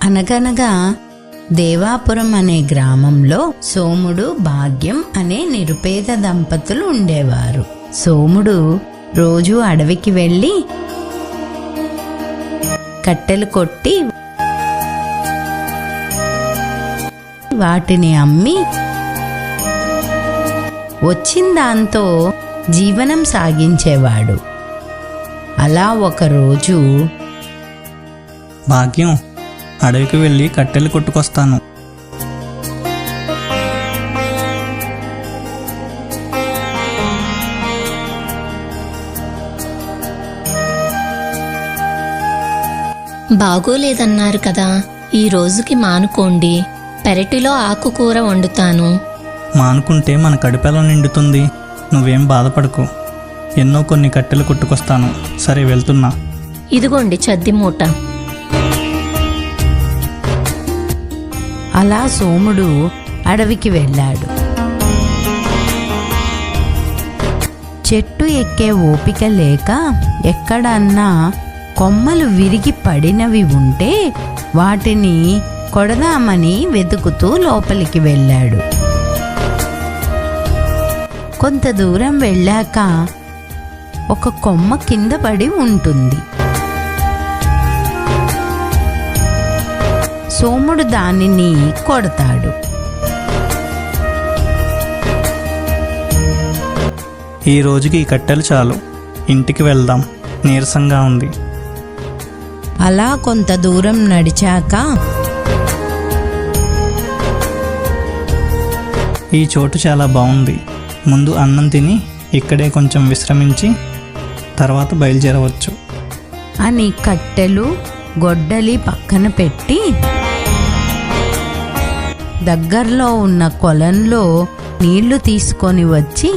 అనగనగా దేవాపురం అనే గ్రామంలో సోముడు, భాగ్యం అనే నిరుపేద దంపతులు ఉండేవారు. సోముడు రోజు అడవికి వెళ్ళి కట్టెలు కొట్టి వాటిని అమ్మి వచ్చిన దాంతో జీవనం సాగించేవాడు. అలా ఒకరోజు, భాగ్యం, అడవికి వెళ్ళి కట్టెలు కొట్టుకొస్తాను. బాగోలేదన్నారు కదా, ఈ రోజుకి మానుకోండి. పెరటిలో ఆకుకూర వండుతాను. మానుకుంటే మన కడుపెలా నిండుతుంది. నువ్వేం బాధపడకు. ఎన్నో కొన్ని కట్టెలు కొట్టుకొస్తాను. సరే, వెళ్తున్నా. ఇదిగోండి చద్ది మూట. అలా సోముడు అడవికి వెళ్ళాడు. చెట్టు ఎక్కే ఓపిక లేక ఎక్కడన్నా కొమ్మలు విరిగి పడినవి ఉంటే వాటిని కొడదామని వెతుకుతూ లోపలికి వెళ్ళాడు. కొంత దూరం వెళ్ళాక ఒక కొమ్మ కింద పడి ఉంటుంది. సోముడు దానిని కొడతాడు. ఈ రోజుకి ఈ కట్టెలు చాలు. ఇంటికి వెళ్దాం. నీరసంగా ఉంది. అలా కొంత దూరం నడిచాక ఈ చోటు చాలా బాగుంది. ముందు అన్నం తిని ఇక్కడే కొంచెం విశ్రమించి తర్వాత బయలుదేరవచ్చు అని కట్టెలు, గొడ్డలి పక్కన పెట్టి దగ్గరలో ఉన్న కొలంలో నీళ్లు తీసుకొని వచ్చి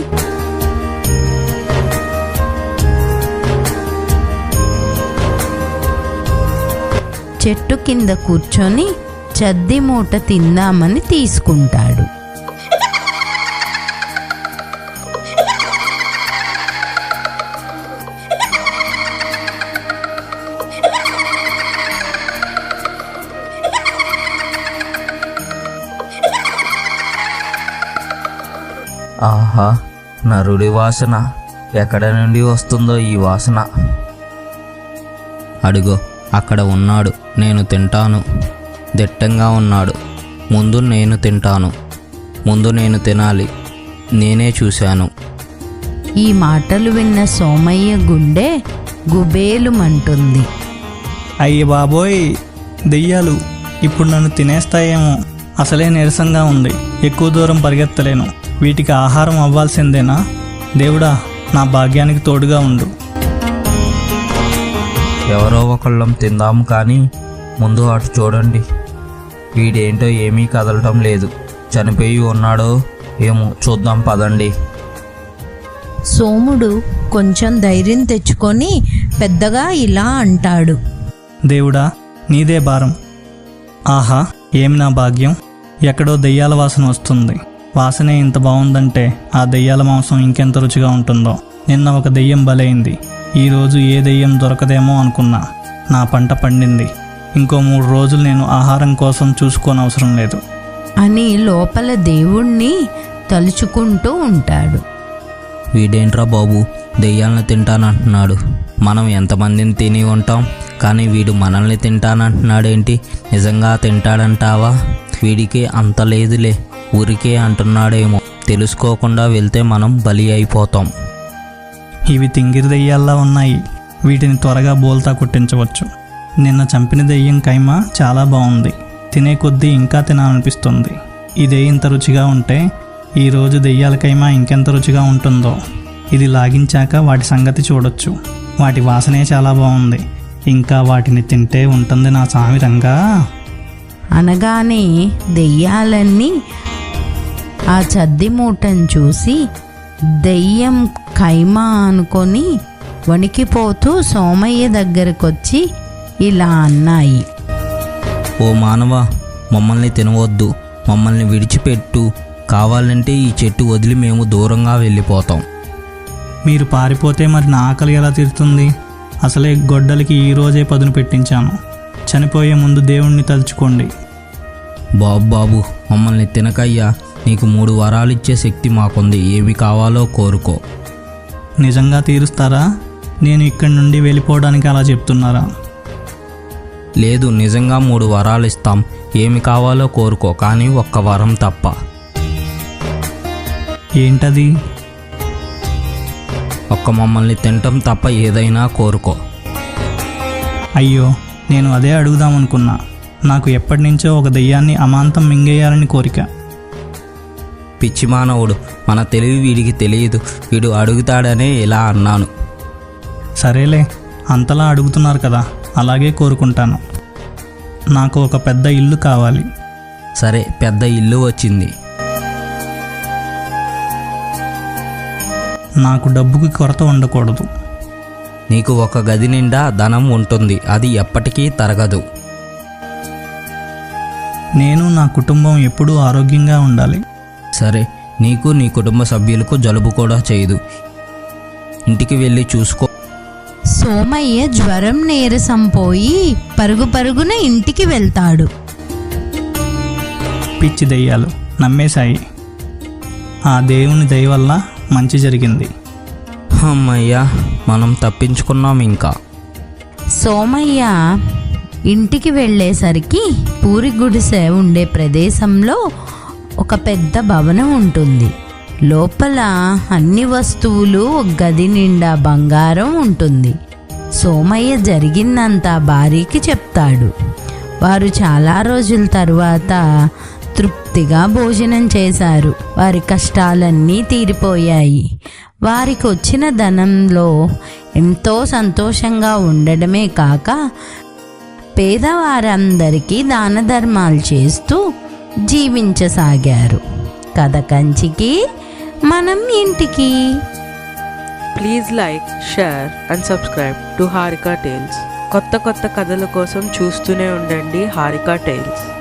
చెట్టు కింద కూర్చొని చద్ది మూట తిందామని తీసుకుంటాడు. ఆహా, నరుడి వాసన. ఎక్కడ నుండి వస్తుందో ఈ వాసన? అడుగో, అక్కడ ఉన్నాడు. నేను తింటాను. దిట్టంగా ఉన్నాడు. ముందు నేను తింటాను. ముందు నేను తినాలి. నేనే చూశాను. ఈ మాటలు విన్న సోమయ్య గుండె గుబేలుమంటుంది. అయ్య బాబోయ్, దెయ్యాలు ఇప్పుడు నన్ను తినేస్తాయేమో. అసలే నీరసంగా ఉంది. ఎక్కువ దూరం పరిగెత్తలేను. వీటికి ఆహారం అవ్వాల్సిందేనా? దేవుడా, నా భాగ్యానికి తోడుగా ఉండు. ఎవరో ఒకళ్ళం తిందాము, కానీ ముందు అటు చూడండి. వీడేంటో ఏమీ కదలటం లేదు. చనిపోయి ఉన్నాడో ఏమో. చూద్దాం పదండి. సోముడు కొంచెం ధైర్యం తెచ్చుకొని పెద్దగా ఇలా అంటాడు. దేవుడా, నీదే భారం. ఆహా, ఏమి నా భాగ్యం. ఎక్కడో దెయ్యాల వాసన వస్తుంది. వాసనే ఇంత బాగుందంటే ఆ దెయ్యాల మాంసం ఇంకెంత రుచిగా ఉంటుందో. నిన్న ఒక దెయ్యం బలైంది. ఈరోజు ఏ దెయ్యం దొరకదేమో అనుకున్నా. నా పంట పండింది. ఇంకో 3 రోజులు నేను ఆహారం కోసం చూసుకోనవసరం లేదు అని లోపల దేవుణ్ణి తలుచుకుంటూ ఉంటాడు. వీడేంట్రా బాబు, దెయ్యాలను తింటానంటున్నాడు. మనం ఎంతమందిని తిని ఉంటాం, కానీ వీడు మనల్ని తింటానంటున్నాడేంటి? నిజంగా తింటాడంటావా? వీడికి అంత లేదులే, ఊరికే అంటున్నాడేమో. తెలుసుకోకుండా వెళ్తే మనం బలి అయిపోతాం. ఇవి తింగిరి దెయ్యాల్లా ఉన్నాయి. వీటిని త్వరగా బోల్తా కొట్టించవచ్చు. నిన్న చంపిన దెయ్యం కైమా చాలా బాగుంది. తినే కొద్దీ ఇంకా తినాలనిపిస్తుంది. ఇదే ఇంత రుచిగా ఉంటే ఈరోజు దెయ్యాల కైమా ఇంకెంత రుచిగా ఉంటుందో. ఇది లాగించాక వాటి సంగతి చూడొచ్చు. వాటి వాసనే చాలా బాగుంది. ఇంకా వాటిని తింటే ఉంటుంది నా సామిరంగా. అనగానే దెయ్యాలన్నీ ఆ చద్ది మూటను చూసి దెయ్యం కైమా అనుకొని వణికిపోతూ సోమయ్య దగ్గరకొచ్చి ఇలా అన్నాయి. ఓ మానవా, మమ్మల్ని తినవద్దు. మమ్మల్ని విడిచిపెట్టు. కావాలంటే ఈ చెట్టు వదిలి మేము దూరంగా వెళ్ళిపోతాం. మీరు పారిపోతే మరి నా ఆకలి ఎలా తీరుతుంది? అసలే గొడ్డలికి ఈరోజే పదును పెట్టించాను. చనిపోయే ముందు దేవుణ్ణి తలుచుకోండి. బాబు మమ్మల్ని తినకయ్యా, నీకు 3 వరాలు ఇచ్చే శక్తి మాకుంది, ఏమి కావాలో కోరుకో. నిజంగా తీరుస్తారా? నేను ఇక్కడి నుండి వెళ్ళిపోవడానికి అలా చెప్తున్నారా? లేదు, నిజంగా 3 వరాలు ఇస్తాం, ఏమి కావాలో కోరుకో, కానీ 1 వరం తప్ప. ఏంటది? మమ్మల్ని తినటం తప్ప ఏదైనా కోరుకో. అయ్యో, నేను అదే అడుగుదామనుకున్నా. నాకు ఎప్పటి నుంచో ఒక దెయ్యాన్ని అమాంతం మింగేయాలని కోరిక. పిచ్చి మానవుడు, మన తెలివి వీడికి తెలియదు, వీడు అడుగుతాడనే ఇలా అన్నాను. సరేలే, అంతలా అడుగుతున్నారు కదా, అలాగే కోరుకుంటాను. నాకు ఒక పెద్ద ఇల్లు కావాలి. సరే, పెద్ద ఇల్లు వచ్చింది. నాకు డబ్బుకి కొరత ఉండకూడదు. నీకు 1 గది నిండా ధనం ఉంటుంది, అది ఎప్పటికీ తరగదు. నేను నా కుటుంబం ఎప్పుడూ ఆరోగ్యంగా ఉండాలి. సరే, నీకు నీ కుటుంబ సభ్యులకు జలుబు కూడా చేయదు. ఇంటికి వెళ్ళి చూసుకో. సోమయ్య జ్వరం నీరసం పోయి పరుగు పరుగున ఇంటికి వెళ్తాడు. పిచ్చి దెయ్యాలు నమ్మేశాయి. ఆ దేవుని దయ వల్ల మంచి జరిగింది. అమ్మయ్యా, మనం తప్పించుకున్నాం. ఇంకా సోమయ్య ఇంటికి వెళ్ళేసరికి పూరి గుడిసె ఉండే ప్రదేశంలో ఒక పెద్ద భవనం ఉంటుంది. లోపల అన్ని వస్తువులు, ఒక గది నిండా బంగారం ఉంటుంది. సోమయ్య జరిగిందంతా భార్యకి చెప్తాడు. వారు చాలా రోజుల తరువాత తృప్తిగా భోజనం చేశారు. వారి కష్టాలన్నీ తీరిపోయాయి. వారికి వచ్చిన ధనంలో ఎంతో సంతోషంగా ఉండడమే కాక పేదవారందరికీ దాన ధర్మాలు చేస్తూ జీవించసాగారు. కథ కంచికి, మనం ఇంటికి. Please like, share and subscribe to Harika tales. కొత్త కథల కోసం చూస్తూనే ఉండండి హారికా టేల్స్.